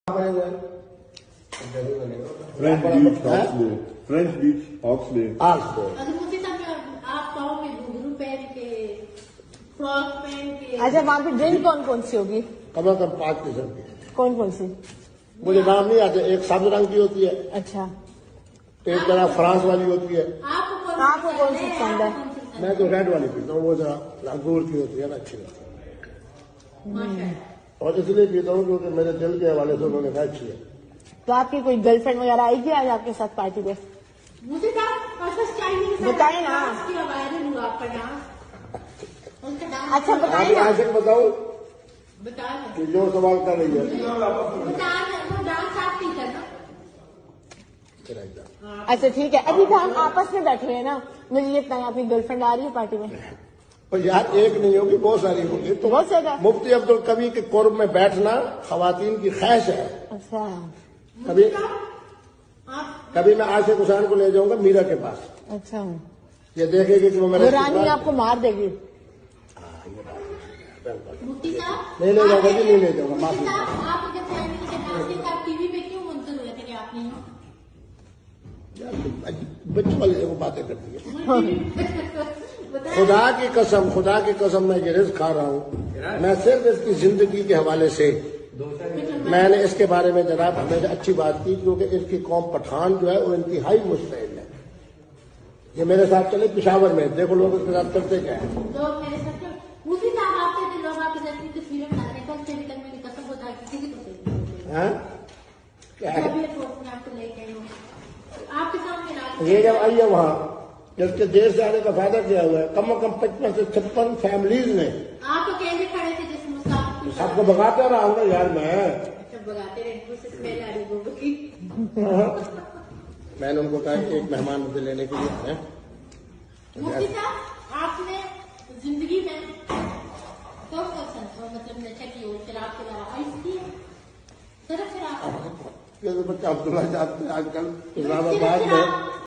French بیچ آکسلے آپ پاؤں میں گھنگرو پہن کے فراک پہن کے. اچھا وہاں پہ ڈرنک کون کون سی ہوگی؟ کم از کم 5 قسم کی. کون کون سی؟ مجھے نام نہیں آتے. ایک سبز رنگ کی ہوتی ہے, اچھا ایک طرح فرانس والی ہوتی ہے. آپ کو کون سی پسند ہے؟ میں تو ریڈ والی پیتا ہوں, وہ ذرا انگور کی ہوتی ہے نا, اچھی لگتی ہے. اور اس لیے پیتا ہوں کیونکہ میرے دل کے حوالے سے انہوں نے کہا اچھی ہے. تو آپ کی کوئی گرل فرینڈ وغیرہ آئے گی آج آپ کے ساتھ پارٹی پہ؟ مجھے بتائیں نا. وائرل ہوا آپ کا ڈانس. اچھا بتائیں نا. عاشق بتاؤ بتا کہ جو سوال کر رہی ہے. ڈانس آپ کی کرنا. اچھا ٹھیک ہے. ابھی تو ہم آپس میں بیٹھے ہیں نا, مجھے یہ بتائیں آپ کی گرل فرینڈ آ رہی ہے پارٹی میں؟ اور یار ایک نہیں ہوگی, بہت ساری ہوگی. تو بہت زیادہ. مفتی عبدالقوی کے قرب میں بیٹھنا خواتین کی خواہش ہے. اچھا کبھی میں عاشق حسین کو لے جاؤں گا میرا کے پاس. اچھا یہ دیکھے گی کہ وہ میرے رانی آپ کو مار دے گی. مفتی صاحب نہیں لے جاؤں گا جی, نہیں لے جاؤں گا. معافی. آپ جب فیملی کے ڈانس کے ساتھ ٹی وی پہ کیوں منتظر ہوئے تھے کہ آپ نہیں ہو؟ بچوں والی وہ باتیں کرتی ہے. خدا کی قسم میں یہ رزق کھا رہا ہوں. میں صرف اس کی زندگی کے حوالے سے میں نے اس کے بارے میں جناب ہمیشہ اچھی بات کی, کیونکہ اس کی قوم پٹھان جو ہے وہ انتہائی مستعد ہے. یہ میرے ساتھ چلے پشاور میں, دیکھو لوگ اس کے ساتھ کرتے کیا ہے. لوگ میرے ساتھ اسی صاحب آپ سے لوگ آپ کے ساتھ تصویریں بناتے ہیں, کل سے بھی تک میری قسم ہوتا ہے کسی کی تصویر کیا ہے آپ کو لے کے آپ کے سامنے. یہ جب آئیے وہاں, جب کہ دیر سے آنے کا فائدہ کیا ہوا ہے. کم از کم 55 سے 56 فیملیز نے. آپ اکیلے کھڑے تھے جس مسافر سب کو بگاتا رہا ہوں نا یار میں. بگاتے رہے سے اسمیل آ رہی گوبر کی. میں نے ان کو کہا کہ ایک مہمان مجھے لینے کے لیے آئے. مفتی صاحب آپ نے زندگی میں کب مطلب نشہ کی ہو, شراب کے علاوہ آئس کی ہے؟ صرف شراب. بچہ عبداللہ صاحب آج کل اسلام آباد میں